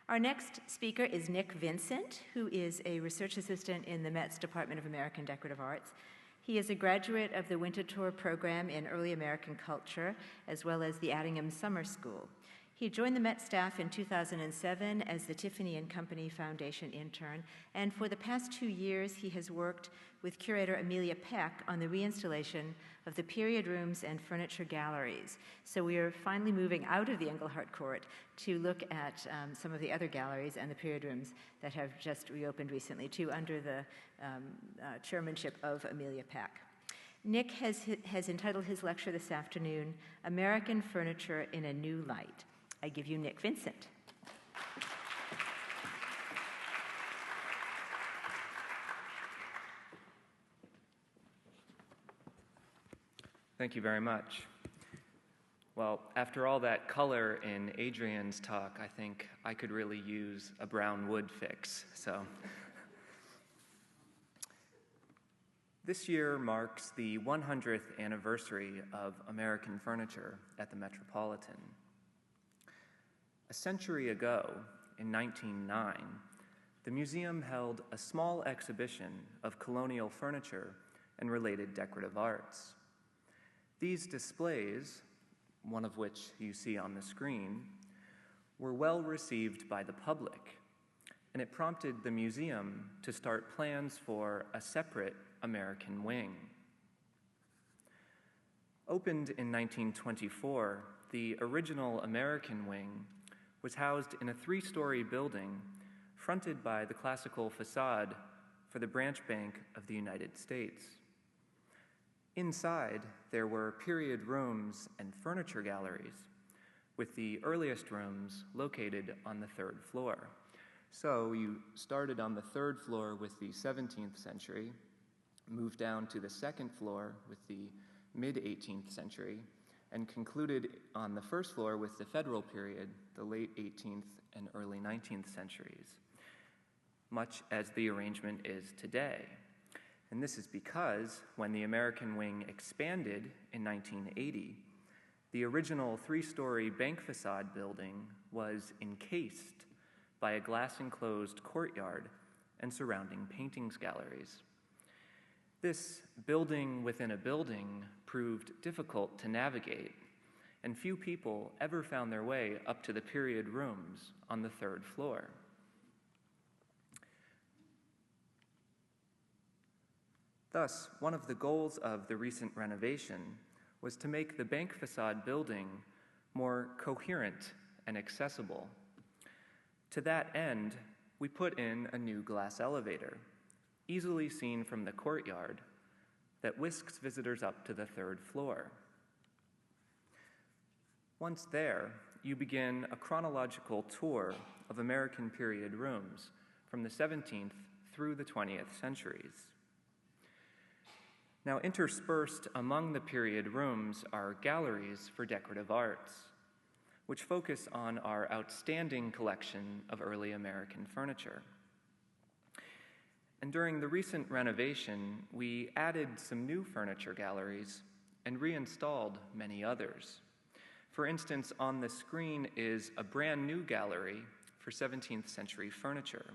Our next speaker is Nick Vincent, who is a research assistant in the Met's Department of American Decorative Arts. He is a graduate of the Winter Tour program in Early American Culture, as well as the Addingham Summer School. He joined the Met staff in 2007 as the Tiffany & Company Foundation intern, and for the past 2 years, he has worked with curator Amelia Peck on the reinstallation of the period rooms and furniture galleries. So we are finally moving out of the Engelhardt Court to look at some of the other galleries and the period rooms that have just reopened recently, too, under the chairmanship of Amelia Peck. Nick has entitled his lecture this afternoon, American Furniture in a New Light. I give you Nick Vincent. Thank you very much. Well, after all that color in Adrian's talk, I think I could really use a brown wood fix. So, this year marks the 100th anniversary of American furniture at the Metropolitan. A century ago, in 1909, the museum held a small exhibition of colonial furniture and related decorative arts. These displays, one of which you see on the screen, were well received by the public, and it prompted the museum to start plans for a separate American wing. Opened in 1924, the original American wing was housed in a 3-story building fronted by the classical facade for the Branch Bank of the United States. Inside, there were period rooms and furniture galleries, with the earliest rooms located on the 3rd floor. So you started on the 3rd floor with the 17th century, moved down to the 2nd floor with the mid-18th century, and concluded on the 1st floor with the Federal period, the late 18th and early 19th centuries, much as the arrangement is today. And this is because when the American wing expanded in 1980, the original 3-story bank facade building was encased by a glass-enclosed courtyard and surrounding paintings galleries. This building within a building proved difficult to navigate, and few people ever found their way up to the period rooms on the 3rd floor. Thus, one of the goals of the recent renovation was to make the bank facade building more coherent and accessible. To that end, we put in a new glass elevator, easily seen from the courtyard, that whisks visitors up to the 3rd floor. Once there, you begin a chronological tour of American period rooms from the 17th through the 20th centuries. Now, interspersed among the period rooms are galleries for decorative arts, which focus on our outstanding collection of early American furniture. And during the recent renovation, we added some new furniture galleries and reinstalled many others. For instance, on the screen is a brand new gallery for 17th century furniture,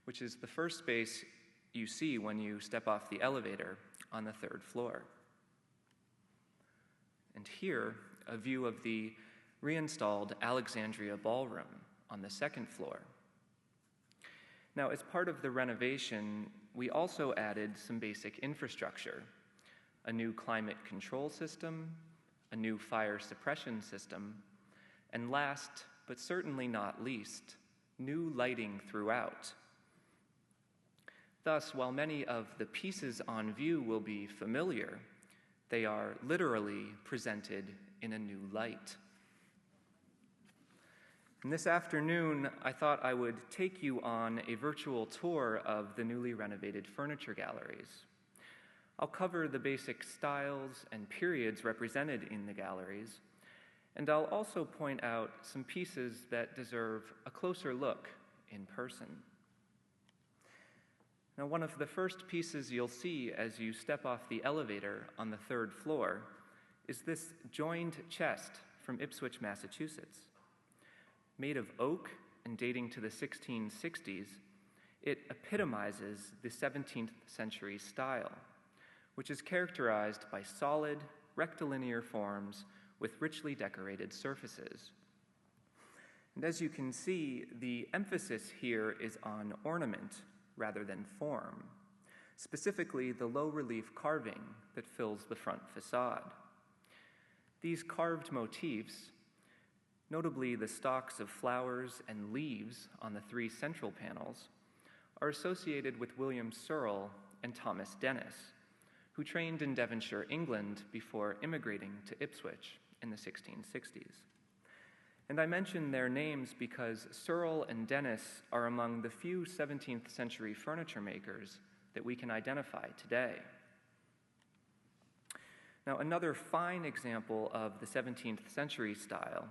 which is the first space you see when you step off the elevator on the 3rd floor. And here, a view of the reinstalled Alexandria Ballroom on the 2nd floor. Now, as part of the renovation, we also added some basic infrastructure, a new climate control system, a new fire suppression system, and last, but certainly not least, new lighting throughout. Thus, while many of the pieces on view will be familiar, they are literally presented in a new light. And this afternoon, I thought I would take you on a virtual tour of the newly renovated furniture galleries. I'll cover the basic styles and periods represented in the galleries, and I'll also point out some pieces that deserve a closer look in person. Now, one of the first pieces you'll see as you step off the elevator on the 3rd floor is this joined chest from Ipswich, Massachusetts. Made of oak and dating to the 1660s, it epitomizes the 17th century style, which is characterized by solid, rectilinear forms with richly decorated surfaces. And as you can see, the emphasis here is on ornament rather than form, specifically the low-relief carving that fills the front facade. These carved motifs, notably the stalks of flowers and leaves on the three central panels, are associated with William Searle and Thomas Dennis, who trained in Devonshire, England, before immigrating to Ipswich in the 1660s. And I mention their names because Searle and Dennis are among the few 17th century furniture makers that we can identify today. Now, another fine example of the 17th century style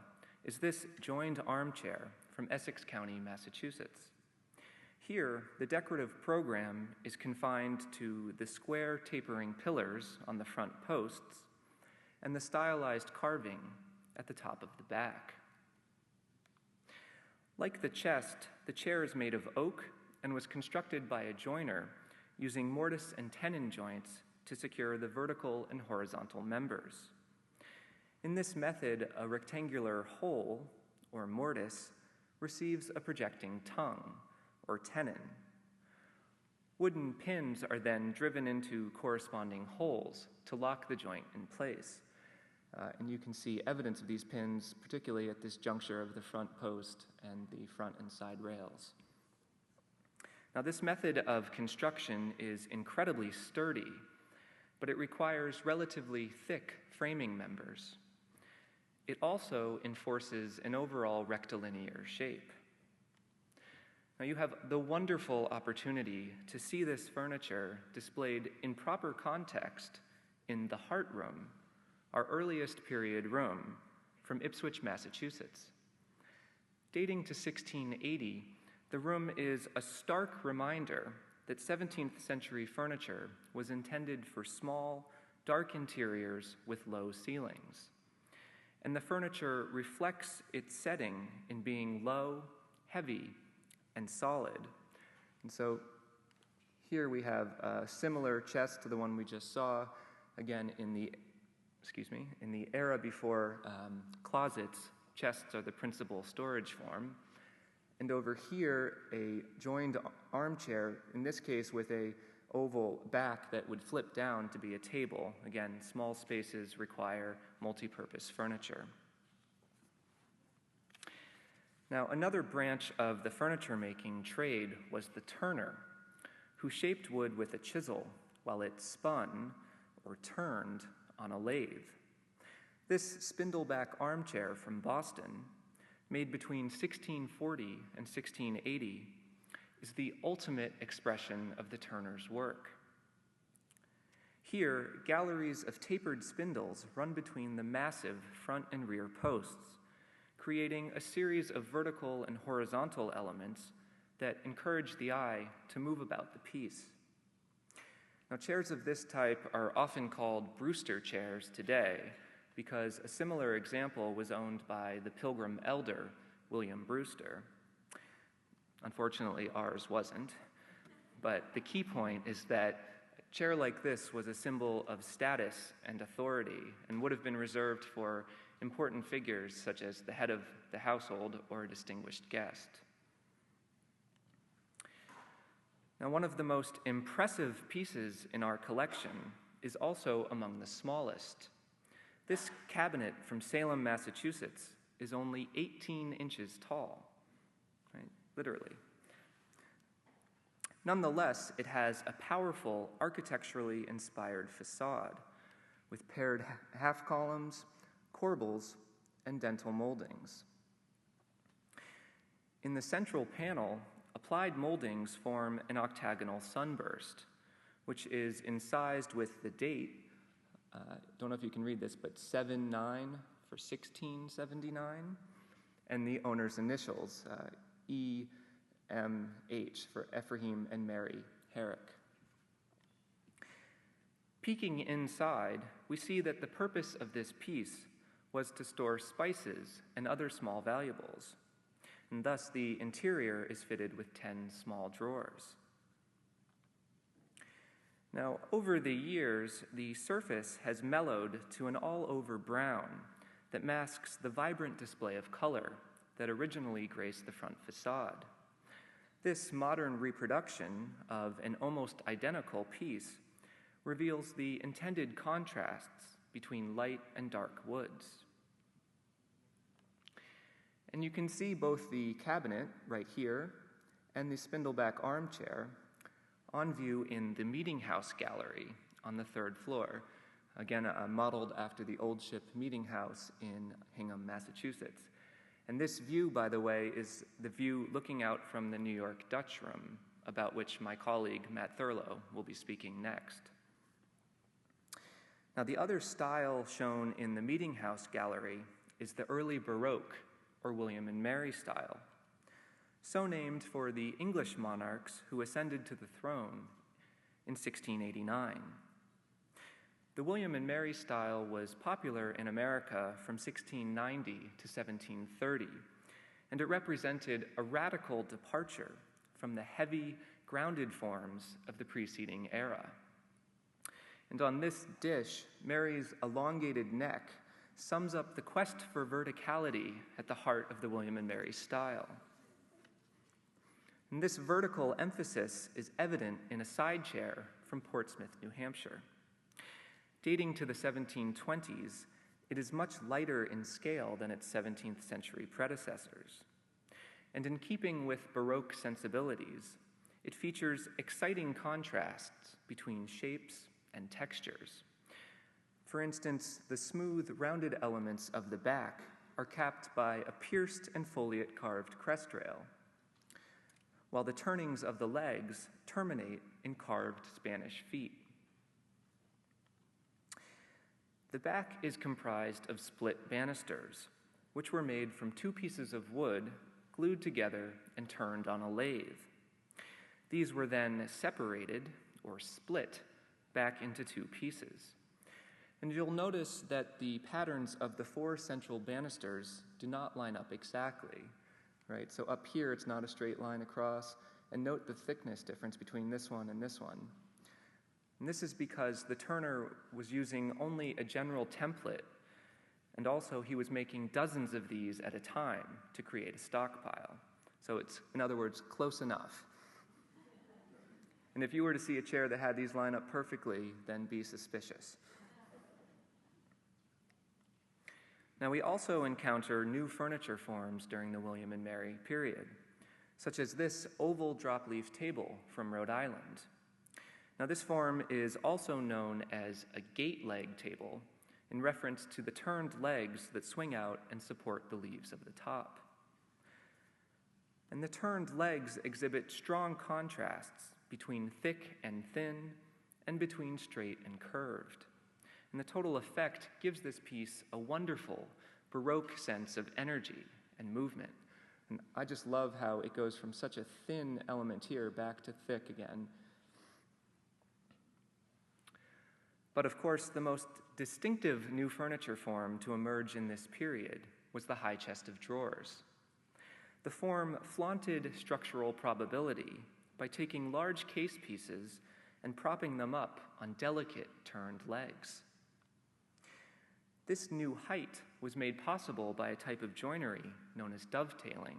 is this joined armchair from Essex County, Massachusetts. Here, the decorative program is confined to the square tapering pillars on the front posts and the stylized carving at the top of the back. Like the chest, the chair is made of oak and was constructed by a joiner using mortise and tenon joints to secure the vertical and horizontal members. In this method, a rectangular hole, or mortise, receives a projecting tongue, or tenon. Wooden pins are then driven into corresponding holes to lock the joint in place. And you can see evidence of these pins, particularly at this juncture of the front post and the front and side rails. Now, this method of construction is incredibly sturdy, but it requires relatively thick framing members. It also enforces an overall rectilinear shape. Now, you have the wonderful opportunity to see this furniture displayed in proper context in the Hart Room, our earliest period room from Ipswich, Massachusetts. Dating to 1680, the room is a stark reminder that 17th century furniture was intended for small, dark interiors with low ceilings. And the furniture reflects its setting in being low, heavy, and solid. And so here we have a similar chest to the one we just saw, again in the era before closets. Chests are the principal storage form. And over here, a joined armchair, in this case with a oval back that would flip down to be a table. Again, small spaces require multi-purpose furniture. Now, another branch of the furniture-making trade was the turner, who shaped wood with a chisel while it spun or turned on a lathe. This spindleback armchair from Boston, made between 1640 and 1680, is the ultimate expression of the turner's work. Here, galleries of tapered spindles run between the massive front and rear posts, creating a series of vertical and horizontal elements that encourage the eye to move about the piece. Now, chairs of this type are often called Brewster chairs today because a similar example was owned by the Pilgrim elder, William Brewster. Unfortunately, ours wasn't, but the key point is that a chair like this was a symbol of status and authority and would have been reserved for important figures such as the head of the household or a distinguished guest. Now, one of the most impressive pieces in our collection is also among the smallest. This cabinet from Salem, Massachusetts is only 18 inches tall, right? Literally. Nonetheless, it has a powerful architecturally inspired facade with paired half columns, corbels, and dental moldings. In the central panel, applied moldings form an octagonal sunburst, which is incised with the date, don't know if you can read this, but 7-9 for 1679, and the owner's initials, E-M-H for Ephraim and Mary Herrick. Peeking inside, we see that the purpose of this piece was to store spices and other small valuables. and thus the interior is fitted with 10 small drawers. Now, over the years, the surface has mellowed to an all-over brown that masks the vibrant display of color that originally graced the front facade. This modern reproduction of an almost identical piece reveals the intended contrasts between light and dark woods. And you can see both the cabinet right here and the spindleback armchair on view in the Meeting House Gallery on the 3rd floor, again modeled after the Old Ship Meeting House in Hingham, Massachusetts. And this view, by the way, is the view looking out from the New York Dutch Room, about which my colleague Matt Thurlow will be speaking next. Now, the other style shown in the Meeting House Gallery is the early Baroque, or William and Mary style, so named for the English monarchs who ascended to the throne in 1689. The William and Mary style was popular in America from 1690 to 1730, and it represented a radical departure from the heavy, grounded forms of the preceding era. And on this dish, Mary's elongated neck sums up the quest for verticality at the heart of the William and Mary style. And this vertical emphasis is evident in a side chair from Portsmouth, New Hampshire. Dating to the 1720s, it is much lighter in scale than its 17th century predecessors. And in keeping with Baroque sensibilities, it features exciting contrasts between shapes and textures. For instance, the smooth, rounded elements of the back are capped by a pierced and foliate carved crest rail, while the turnings of the legs terminate in carved Spanish feet. The back is comprised of split banisters, which were made from 2 pieces of wood glued together and turned on a lathe. These were then separated, or split, back into 2 pieces. And you'll notice that the patterns of the 4 central banisters do not line up exactly, right? So up here, it's not a straight line across, and note the thickness difference between this one and this one. And this is because the turner was using only a general template, and also he was making dozens of these at a time to create a stockpile. So it's, in other words, close enough. And if you were to see a chair that had these line up perfectly, then be suspicious. Now, we also encounter new furniture forms during the William and Mary period, such as this oval drop-leaf table from Rhode Island. Now, this form is also known as a gate leg table, in reference to the turned legs that swing out and support the leaves of the top. And the turned legs exhibit strong contrasts between thick and thin, and between straight and curved. And the total effect gives this piece a wonderful Baroque sense of energy and movement. And I just love how it goes from such a thin element here back to thick again. But of course, the most distinctive new furniture form to emerge in this period was the high chest of drawers. The form flaunted structural probability by taking large case pieces and propping them up on delicate turned legs. This new height was made possible by a type of joinery known as dovetailing,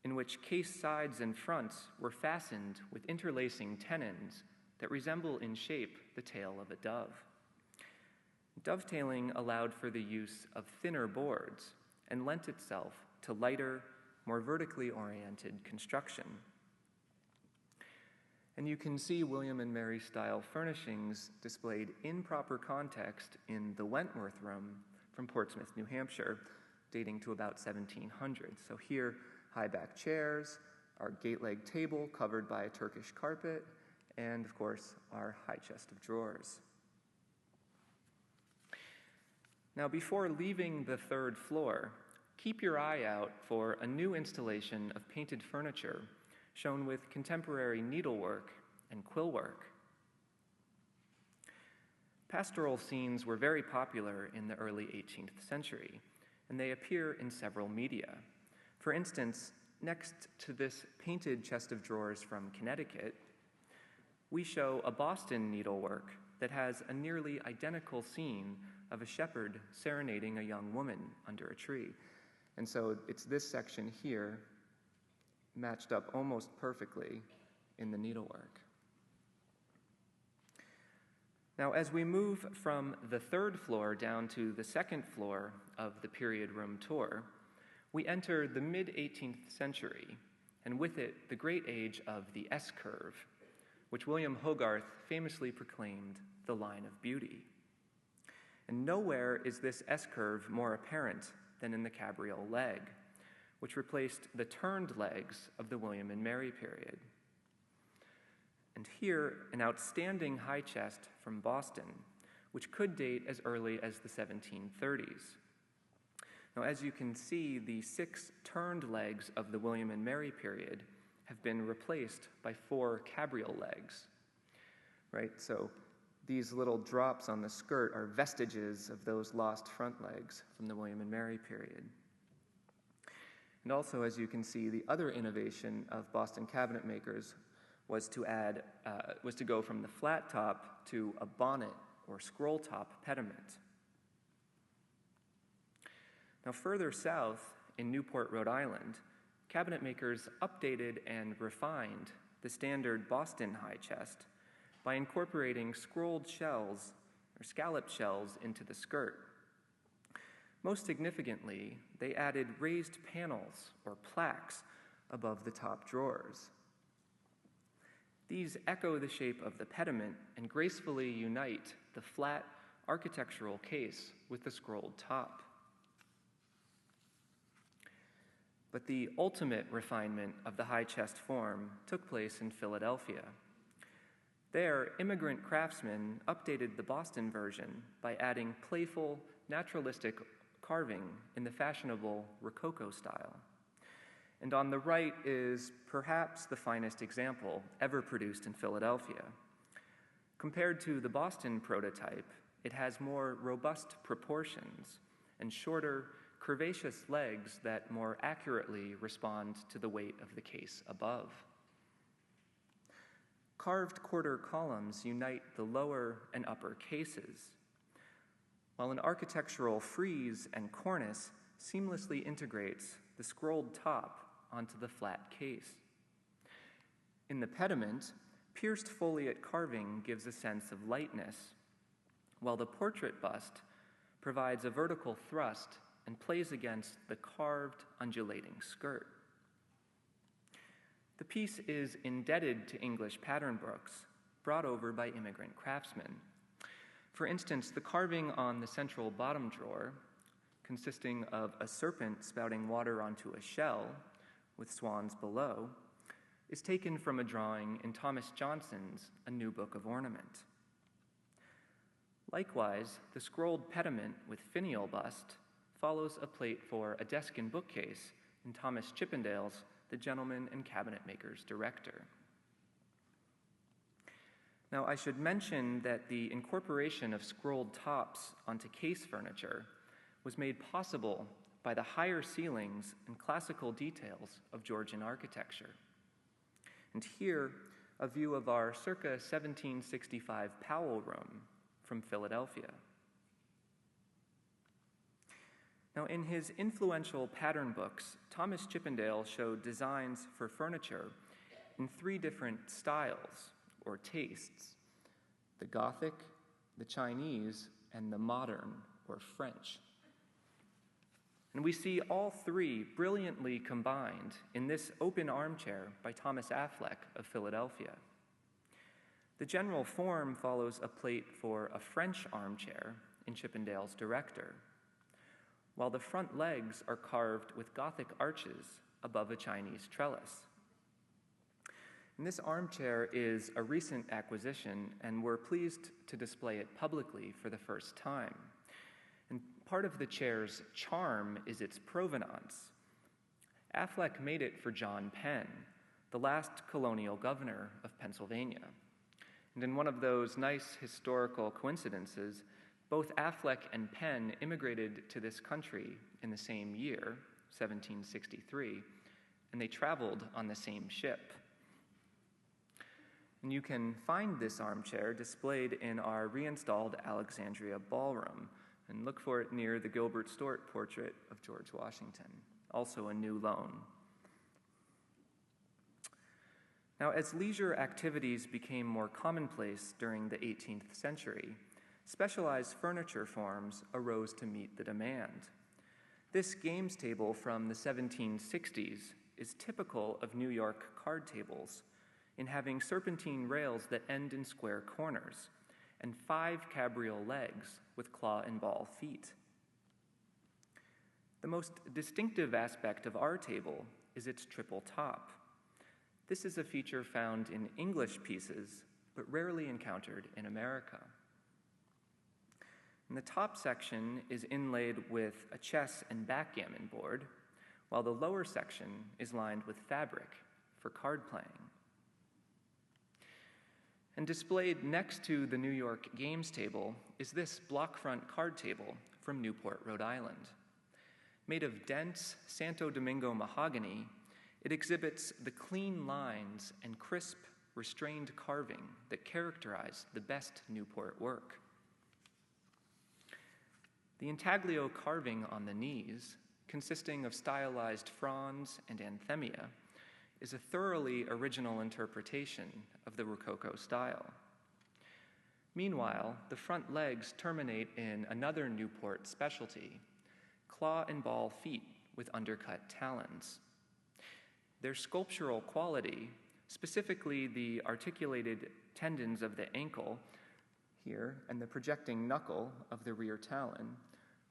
in which case sides and fronts were fastened with interlacing tenons that resemble in shape the tail of a dove. Dovetailing allowed for the use of thinner boards and lent itself to lighter, more vertically oriented construction. And you can see William and Mary style furnishings displayed in proper context in the Wentworth Room from Portsmouth, New Hampshire, dating to about 1700. So here, high back chairs, our gate leg table covered by a Turkish carpet, and of course, our high chest of drawers. Now, before leaving the 3rd floor, keep your eye out for a new installation of painted furniture shown with contemporary needlework and quillwork. Pastoral scenes were very popular in the early 18th century, and they appear in several media. For instance, next to this painted chest of drawers from Connecticut, we show a Boston needlework that has a nearly identical scene of a shepherd serenading a young woman under a tree. And so it's this section here matched up almost perfectly in the needlework. Now, as we move from the third floor down to the second floor of the period room tour, we enter the mid-18th century, and with it, the great age of the S-curve, which William Hogarth famously proclaimed the line of beauty. And nowhere is this S-curve more apparent than in the cabriole leg, which replaced the turned legs of the William and Mary period. And here, an outstanding high chest from Boston, which could date as early as the 1730s. Now, as you can see, the 6 turned legs of the William and Mary period have been replaced by 4 cabriole legs, right? So these little drops on the skirt are vestiges of those lost front legs from the William and Mary period. And also, as you can see, the other innovation of Boston cabinet makers was to go from the flat top to a bonnet or scroll top pediment. Now, further south in Newport, Rhode Island, cabinet makers updated and refined the standard Boston high chest by incorporating scrolled shells or scalloped shells into the skirt. Most significantly, they added raised panels or plaques above the top drawers. These echo the shape of the pediment and gracefully unite the flat architectural case with the scrolled top. But the ultimate refinement of the high chest form took place in Philadelphia. There, immigrant craftsmen updated the Boston version by adding playful, naturalistic carving in the fashionable Rococo style. And on the right is perhaps the finest example ever produced in Philadelphia. Compared to the Boston prototype, it has more robust proportions and shorter, curvaceous legs that more accurately respond to the weight of the case above. Carved quarter columns unite the lower and upper cases, while an architectural frieze and cornice seamlessly integrates the scrolled top onto the flat case. In the pediment, pierced foliate carving gives a sense of lightness, while the portrait bust provides a vertical thrust and plays against the carved, undulating skirt. The piece is indebted to English pattern books brought over by immigrant craftsmen. For instance, the carving on the central bottom drawer, consisting of a serpent spouting water onto a shell with swans below, is taken from a drawing in Thomas Johnson's A New Book of Ornament. Likewise, the scrolled pediment with finial bust follows a plate for a desk and bookcase in Thomas Chippendale's The Gentleman and Cabinet Maker's Director. Now, I should mention that the incorporation of scrolled tops onto case furniture was made possible by the higher ceilings and classical details of Georgian architecture. And here, a view of our circa 1765 Powell room from Philadelphia. Now, in his influential pattern books, Thomas Chippendale showed designs for furniture in 3 different styles or tastes: the Gothic, the Chinese, and the modern or French. And we see all 3 brilliantly combined in this open armchair by Thomas Affleck of Philadelphia. The general form follows a plate for a French armchair in Chippendale's Director, while the front legs are carved with Gothic arches above a Chinese trellis. And this armchair is a recent acquisition, and we're pleased to display it publicly for the first time. And part of the chair's charm is its provenance. Affleck made it for John Penn, the last colonial governor of Pennsylvania. And in one of those nice historical coincidences, both Affleck and Penn immigrated to this country in the same year, 1763, and they traveled on the same ship. And you can find this armchair displayed in our reinstalled Alexandria Ballroom, and look for it near the Gilbert Stuart portrait of George Washington, also a new loan. Now, as leisure activities became more commonplace during the 18th century, specialized furniture forms arose to meet the demand. This games table from the 1760s is typical of New York card tables in having serpentine rails that end in square corners and 5 cabriole legs with claw and ball feet. The most distinctive aspect of our table is its triple top. This is a feature found in English pieces, but rarely encountered in America. And the top section is inlaid with a chess and backgammon board, while the lower section is lined with fabric for card playing. And displayed next to the New York games table is this block front card table from Newport, Rhode Island. Made of dense Santo Domingo mahogany, it exhibits the clean lines and crisp, restrained carving that characterize the best Newport work. The intaglio carving on the knees, consisting of stylized fronds and anthemia, is a thoroughly original interpretation of the Rococo style. Meanwhile, the front legs terminate in another Newport specialty, claw and ball feet with undercut talons. Their sculptural quality, specifically the articulated tendons of the ankle here and the projecting knuckle of the rear talon,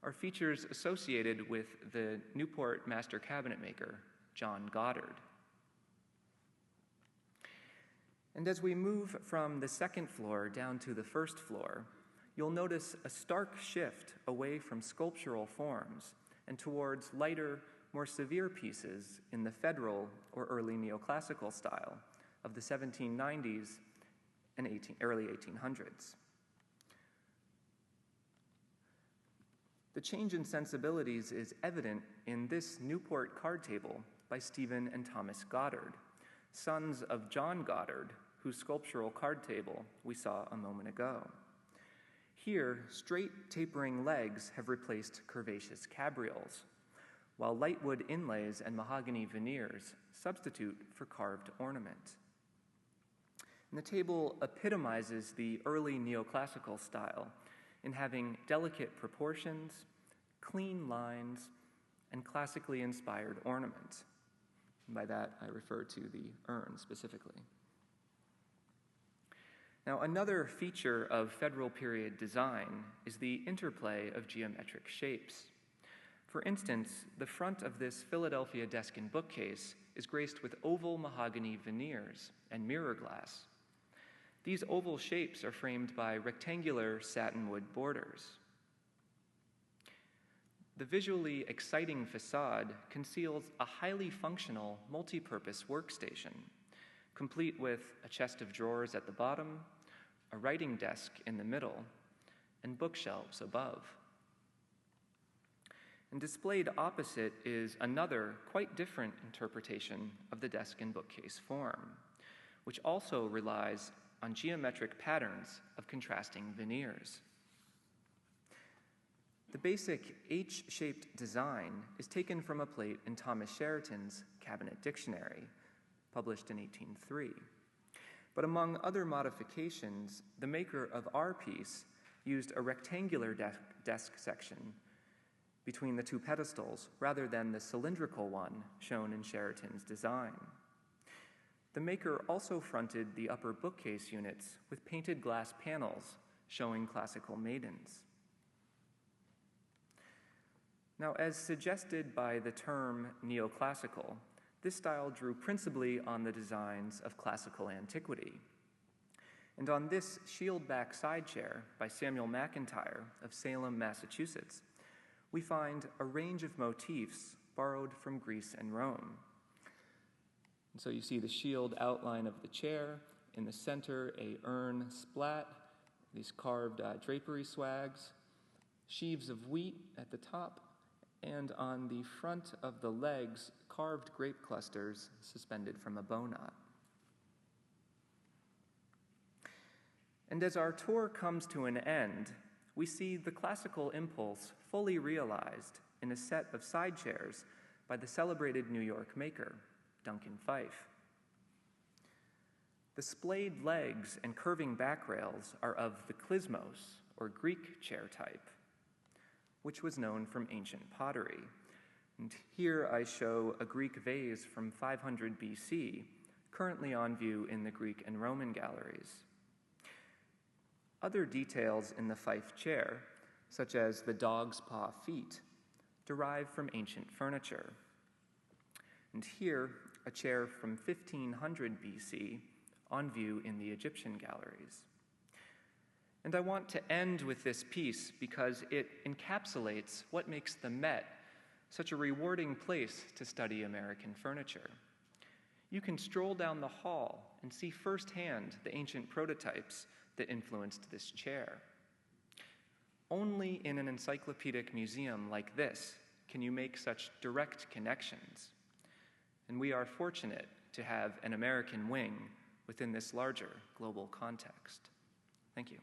are features associated with the Newport master cabinet maker, John Goddard. And as we move from the second floor down to the first floor, you'll notice a stark shift away from sculptural forms and towards lighter, more severe pieces in the federal or early neoclassical style of the 1790s and early 1800s. The change in sensibilities is evident in this Newport card table by Stephen and Thomas Goddard, sons of John Goddard, whose sculptural card table we saw a moment ago. Here, straight tapering legs have replaced curvaceous cabrioles, while lightwood inlays and mahogany veneers substitute for carved ornament. And the table epitomizes the early neoclassical style in having delicate proportions, clean lines, and classically inspired ornament. And by that, I refer to the urn specifically. Now, another feature of Federal period design is the interplay of geometric shapes. For instance, the front of this Philadelphia desk and bookcase is graced with oval mahogany veneers and mirror glass. These oval shapes are framed by rectangular satinwood borders. The visually exciting facade conceals a highly functional, multi-purpose workstation, complete with a chest of drawers at the bottom, a writing desk in the middle, and bookshelves above. And displayed opposite is another, quite different interpretation of the desk and bookcase form, which also relies on geometric patterns of contrasting veneers. The basic H-shaped design is taken from a plate in Thomas Sheraton's Cabinet Dictionary, published in 1803. But among other modifications, the maker of our piece used a rectangular desk section between the two pedestals rather than the cylindrical one shown in Sheraton's design. The maker also fronted the upper bookcase units with painted glass panels showing classical maidens. Now, as suggested by the term neoclassical, this style drew principally on the designs of classical antiquity. And on this shield-back side chair by Samuel McIntyre of Salem, Massachusetts, we find a range of motifs borrowed from Greece and Rome. And so you see the shield outline of the chair, in the center a urn splat, these carved drapery swags, sheaves of wheat at the top, and on the front of the legs, carved grape clusters suspended from a bow knot. And as our tour comes to an end, we see the classical impulse fully realized in a set of side chairs by the celebrated New York maker, Duncan Phyfe. The splayed legs and curving back rails are of the klizmos, or Greek chair type, which was known from ancient pottery. And here I show a Greek vase from 500 BC, currently on view in the Greek and Roman galleries. Other details in the Phyfe chair, such as the dog's paw feet, derive from ancient furniture. And here, a chair from 1500 BC, on view in the Egyptian galleries. And I want to end with this piece because it encapsulates what makes the Met such a rewarding place to study American furniture. You can stroll down the hall and see firsthand the ancient prototypes that influenced this chair. Only in an encyclopedic museum like this can you make such direct connections. And we are fortunate to have an American wing within this larger global context. Thank you.